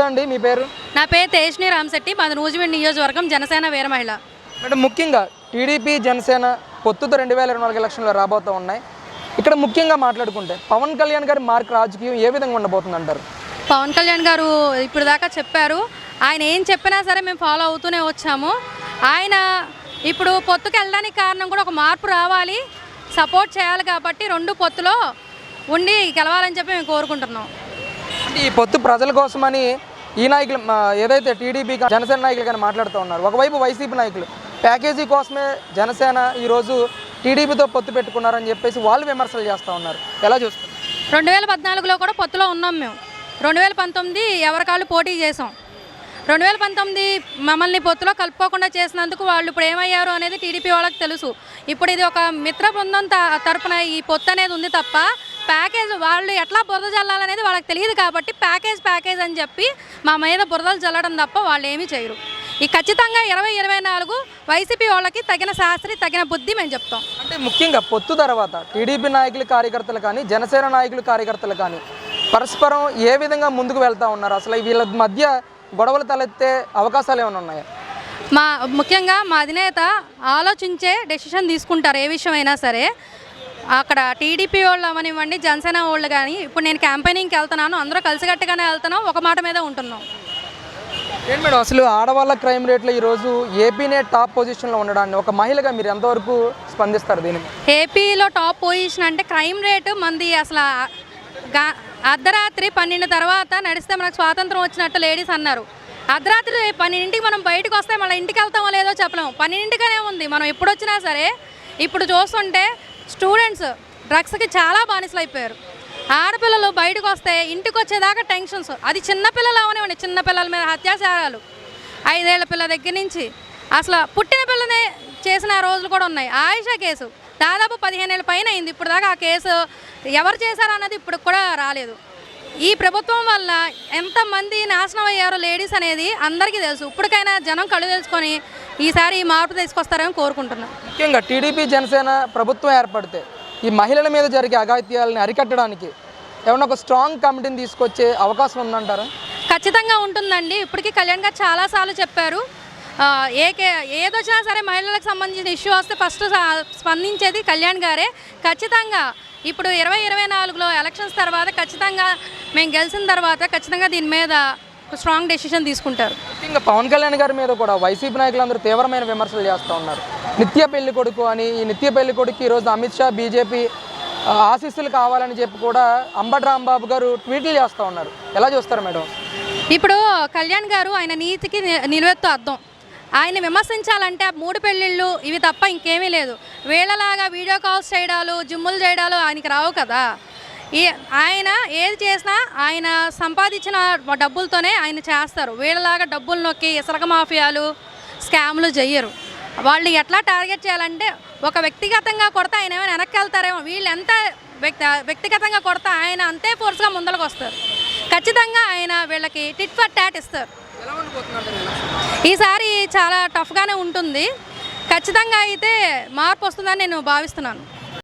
అండి, మీ పేరు? నా పేరు తేజ్ని రామశెట్టి, మాది నూజివీడు నియోజకవర్గం, జనసేన వీర మహిళ. మేడం, ముఖ్యంగా టీడీపీ జనసేన పొత్తుతో 2024 ఎలక్షన్లు రాబోతూ ఉన్నాయి. ఇక్కడ ముఖ్యంగా మాట్లాడుకుంటే పవన్ కళ్యాణ్ గారి మార్క్ రాజకీయం ఏ విధంగా ఉండబోతుంది అంటారు? పవన్ కళ్యాణ్ గారు ఇప్పుడు దాకా చెప్పారు, ఆయన ఏం చెప్పినా సరే మేము ఫాలో అవుతూనే వచ్చాము. ఆయన ఇప్పుడు పొత్తుకు వెళ్ళడానికి కారణం కూడా ఒక మార్పు రావాలి, సపోర్ట్ చేయాలి కాబట్టి రెండు పొత్తులో ఉండి గెలవాలని చెప్పి మేము కోరుకుంటున్నాం. అంటే ఈ పొత్తు ప్రజల కోసమని ఈ నాయకులు ఏదైతే టీడీపీ జనసేన నాయకులు కానీ మాట్లాడుతూ ఉన్నారు. ఒకవైపు వైసీపీ నాయకులు ప్యాకేజీ కోసమే జనసేన ఈరోజు టీడీపీతో పొత్తు పెట్టుకున్నారని చెప్పేసి వాళ్ళు విమర్శలు చేస్తూ ఉన్నారు. ఎలా చూస్తారు? 2014లో కూడా పొత్తులో ఉన్నాం మేము. 2019 ఎవరికాళ్ళు పోటీ చేసాం. 2019 మమ్మల్ని పొత్తులో కలుపుకోకుండా చేసినందుకు వాళ్ళు ఇప్పుడు ఏమయ్యారు అనేది టీడీపీ వాళ్ళకి తెలుసు. ఇప్పుడు ఇది ఒక మిత్ర బృందం తరపున ఈ పొత్తు అనేది ఉంది తప్ప ప్యాకేజ్ వాళ్ళు ఎట్లా బురద జల్లాలనేది వాళ్ళకి తెలియదు కాబట్టి ప్యాకేజ్ అని చెప్పి మా మీద బురదలు జల్లడం తప్ప వాళ్ళు ఏమీ చేయరు. ఈ ఖచ్చితంగా 2024 వైసీపీ వాళ్ళకి తగిన శాస్త్రి తగిన బుద్ధి మేము చెప్తాం. అంటే ముఖ్యంగా పొత్తు తర్వాత టీడీపీ నాయకులు కార్యకర్తలు కానీ జనసేన నాయకులు కార్యకర్తలు కానీ పరస్పరం ఏ విధంగా ముందుకు వెళ్తూ ఉన్నారు? అసలు వీళ్ళ మధ్య గొడవలు తలెత్తే అవకాశాలు ఏమైనా ఉన్నాయా? ముఖ్యంగా మా అధినేత ఆలోచించే డెసిషన్ తీసుకుంటారు ఏ విషయమైనా సరే. అక్కడ టీడీపీ వాళ్ళు అవనివ్వండి, జనసేన వాళ్ళు కానీ ఇప్పుడు నేను క్యాంపెయినింగ్కి వెళ్తున్నాను, అందరూ కలిసికట్టుగానే వెళ్తున్నాం, ఒక మాట మీద ఉంటున్నాం. ఏంటి మేడం, అసలు ఆడవాళ్ళ క్రైమ్ రేట్లో ఈరోజు ఏపీనే టాప్ పొజిషన్లో ఉండడాన్ని ఒక మహిళగా మీరు ఎంతవరకు స్పందిస్తారు దీనికి? ఏపీలో టాప్ పొజిషన్ అంటే క్రైమ్ రేటు మంది అసలు అర్ధరాత్రి 12 తర్వాత నడిస్తే మనకు స్వాతంత్రం వచ్చినట్టు లేడీస్ అన్నారు. అర్ధరాత్రి 12ంటికి మనం బయటకు వస్తే మళ్ళీ ఇంటికి వెళ్తామో లేదో చెప్పలేము. 12ంటికనే ఉంది. మనం ఎప్పుడు వచ్చినా సరే ఇప్పుడు చూస్తుంటే స్టూడెంట్స్ డ్రగ్స్కి చాలా బానిసలు అయిపోయారు. ఆడపిల్లలు బయటకు వస్తే ఇంటికి వచ్చేదాకా టెన్షన్స్. అది చిన్నపిల్లలు అవనివ్వండి, చిన్నపిల్లల మీద అత్యాచారాలు 5 ఏళ్ల పిల్ల దగ్గర నుంచి అసలు పుట్టిన పిల్లనే చేసిన రోజులు కూడా ఉన్నాయి. ఆయిషా కేసు దాదాపు 15 ఏళ్ళ పైన అయింది. ఇప్పుడు దాకా ఆ కేసు ఎవరు చేశారన్నది ఇప్పుడు కూడా రాలేదు. ఈ ప్రభుత్వం వల్ల ఎంతమంది నాశనం అయ్యారో లేడీస్ అనేది అందరికీ తెలుసు. ఇప్పటికైనా జనం కళ్ళు తెలుసుకొని ఈసారి ఈ మార్పు తీసుకొస్తారని కోరుకుంటున్నాం. ముఖ్యంగా టీడీపీ జనసేన ప్రభుత్వం ఏర్పడితే ఈ మహిళల మీద జరిగే అఘాయిత్యాలని అరికట్టడానికి ఏమన్నా ఒక స్ట్రాంగ్ కమిటీని తీసుకొచ్చే అవకాశం ఉందంటారా? ఖచ్చితంగా ఉంటుందండి. ఇప్పటికీ కళ్యాణ్ గారు చాలాసార్లు చెప్పారు, ఏదొచ్చినా సరే మహిళలకు సంబంధించిన ఇష్యూ వస్తే ఫస్ట్ స్పందించేది కళ్యాణ్ గారే. ఖచ్చితంగా ఇప్పుడు 2024లో ఎలక్షన్స్ తర్వాత ఖచ్చితంగా మేము గెలిచిన తర్వాత ఖచ్చితంగా దీని మీద స్ట్రాంగ్ డెసిషన్ తీసుకుంటారు. ముఖ్యంగా పవన్ కళ్యాణ్ గారి మీద కూడా వైసీపీ నాయకులందరూ తీవ్రమైన విమర్శలు చేస్తూ ఉన్నారు. నిత్య పెళ్లి కొడుకు అని, ఈ నిత్య పెళ్లి కొడుకు ఈరోజు అమిత్ షా బీజేపీ ఆశీస్సులు కావాలని చెప్పి కూడా అంబటి రాంబాబు గారు ట్వీట్లు చేస్తూ ఉన్నారు. ఎలా చూస్తారు మేడం? ఇప్పుడు కళ్యాణ్ గారు ఆయన నీతికి నిలువెత్తు అర్థం. ఆయన విమర్శించాలంటే 3 పెళ్ళిళ్ళు ఇవి తప్ప ఇంకేమీ లేదు. వీళ్ళలాగా వీడియో కాల్స్ చేయడాలు, జిమ్ములు చేయడాలు ఆయనకి రావు కదా. ఆయన ఏది చేసినా ఆయన సంపాదించిన డబ్బులతోనే ఆయన చేస్తారు. వీళ్ళలాగా డబ్బులు నొక్కి ఇసుక మాఫియాలు, స్కామ్లు చెయ్యరు. వాళ్ళు ఎట్లా టార్గెట్ చేయాలంటే ఒక వ్యక్తిగతంగా కొడితే ఆయన ఏమైనా వెనక్కి వెళ్తారేమో, వీళ్ళు ఎంత వ్యక్తిగతంగా కొడితే ఆయన అంతే ఫోర్స్గా ముందరకు వస్తారు. ఖచ్చితంగా ఆయన వీళ్ళకి టిట్ ఫర్ టాట్ ఇస్తారు. ఈసారి చాలా టఫ్గానే ఉంటుంది. ఖచ్చితంగా అయితే మార్పు వస్తుందని నేను భావిస్తున్నాను.